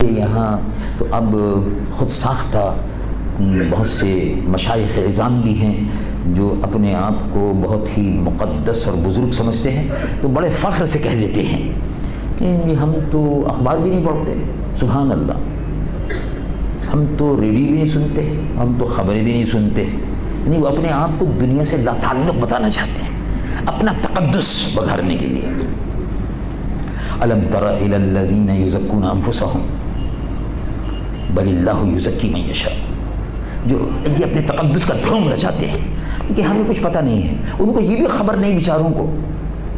یہاں تو اب خود ساختہ بہت سے مشائخ اعظام بھی ہیں جو اپنے آپ کو بہت ہی مقدس اور بزرگ سمجھتے ہیں، تو بڑے فخر سے کہہ دیتے ہیں کہ ہم تو اخبار بھی نہیں پڑھتے، سبحان اللہ، ہم تو ریڈیو بھی نہیں سنتے، ہم تو خبریں بھی نہیں سنتے. یعنی وہ اپنے آپ کو دنیا سے لا تعلق بتانا چاہتے ہیں، اپنا تقدس بگھارنے کے لیے. الم تر الی الذین یزکون انفسہم بل اللہ یزکی من یشاء، جو یہ اپنے تقدس کا ڈھونگ رچاتے ہیں کہ ہمیں کچھ پتہ نہیں ہے. ان کو یہ بھی خبر نہیں بیچاروں کو،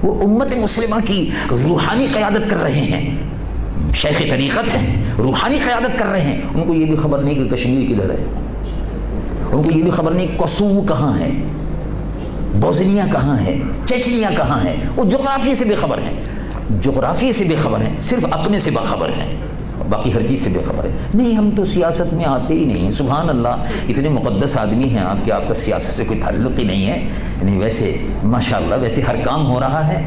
وہ امت مسلمہ کی روحانی قیادت کر رہے ہیں، شیخ طریقت ہیں، روحانی قیادت کر رہے ہیں. ان کو یہ بھی خبر نہیں کہ کشمیر کدھر ہے، ان کو یہ بھی خبر نہیں کوسوو کہاں ہے، بوسنیا کہاں ہے، چچنیا کہاں ہے. وہ جغرافیے سے بے خبر ہیں، جغرافیے سے بے خبر ہیں، صرف اپنے سے باخبر ہیں، باقی ہر چیز سے بے خبر ہے. نہیں، ہم تو سیاست میں آتے ہی نہیں. سبحان اللہ، اتنے مقدس آدمی ہیں آپ کہ آپ کا سیاست سے کوئی تعلق ہی نہیں ہے. نہیں، ویسے ماشاءاللہ ویسے ہر کام ہو رہا ہے،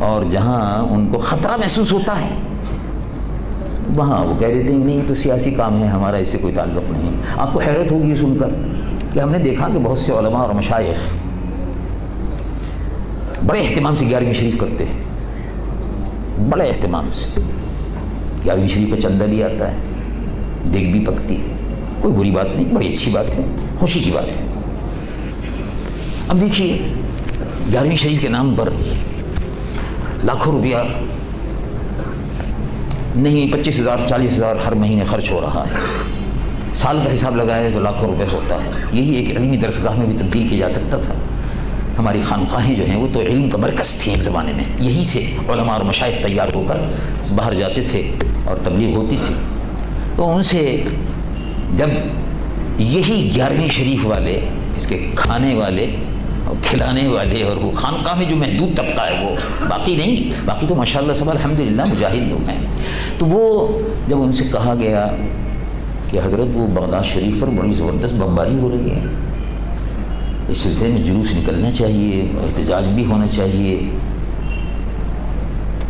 اور جہاں ان کو خطرہ محسوس ہوتا ہے وہاں وہ کہہ دیتے ہیں نہیں یہ تو سیاسی کام ہے، ہمارا اس سے کوئی تعلق نہیں. آپ کو حیرت ہوگی سن کر کہ ہم نے دیکھا کہ بہت سے علماء اور مشائخ بڑے اہتمام سے 11ویں شریف کرتے ہیں، بڑے اہتمام سے. 11ویں شریف کا چندہ بھی آتا ہے، دیگ بھی پکتی ہے، کوئی بری بات نہیں، بڑی اچھی بات ہے، خوشی کی بات ہے. اب دیکھیے 11ویں شریف کے نام پر لاکھوں روپیہ نہیں، 25,000 40,000 ہر مہینے خرچ ہو رہا ہے. سال کا حساب لگائے تو لاکھوں روپے ہوتا ہے. یہی ایک علمی درسگاہ میں بھی تبدیل کیا جا سکتا تھا. ہماری خانقاہیں جو ہیں وہ تو علم کا مرکز تھیں ایک زمانے میں، یہی سے علماء اور مشائخ تیار ہو کر باہر جاتے تھے اور تبلیغ ہوتی تھی. تو ان سے جب یہی 11ویں شریف والے، اس کے کھانے والے اور کھلانے والے، اور وہ خانقاہ میں جو محدود طبقہ ہے وہ باقی نہیں، باقی تو ماشاءاللہ سب الحمدللہ مجاہد لوگ ہیں. تو وہ جب ان سے کہا گیا کہ حضرت وہ بغداد شریف پر بڑی زبردست بمباری ہو رہی ہے، اس سلسلے میں جلوس نکلنا چاہیے، احتجاج بھی ہونا چاہیے.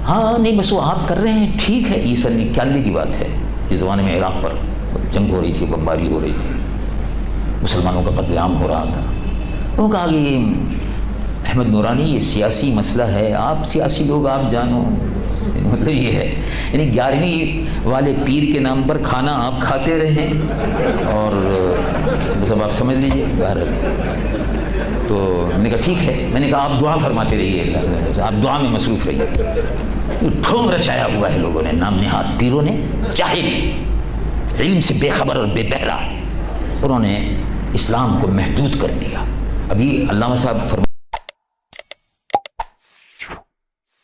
ہاں نہیں بس وہ آپ کر رہے ہیں، ٹھیک ہے. یہ سن 91 کی بات ہے، اس زمانے میں عراق پر جنگ ہو رہی تھی، بمباری ہو رہی تھی، مسلمانوں کا قتل عام ہو رہا تھا. وہ کہا کہ یہ احمد نورانی یہ سیاسی مسئلہ ہے، آپ سیاسی لوگ آپ جانو. مطلب یہ ہے یعنی 11ویں والے پیر کے نام پر کھانا آپ کھاتے رہیں، اور مطلب آپ سمجھ لیجیے بہرحال. تو میں نے کہا ٹھیک ہے، میں نے کہا آپ دعا فرماتے رہیے، آپ دعا میں مصروف رہیے. ڈھونگ رچایا ہوا ہے لوگوں نے، نام نہاد پیروں نے، جاہل، علم سے بے خبر اور بے بہرا، انہوں نے اسلام کو محدود کر دیا. ابھی علامہ صاحب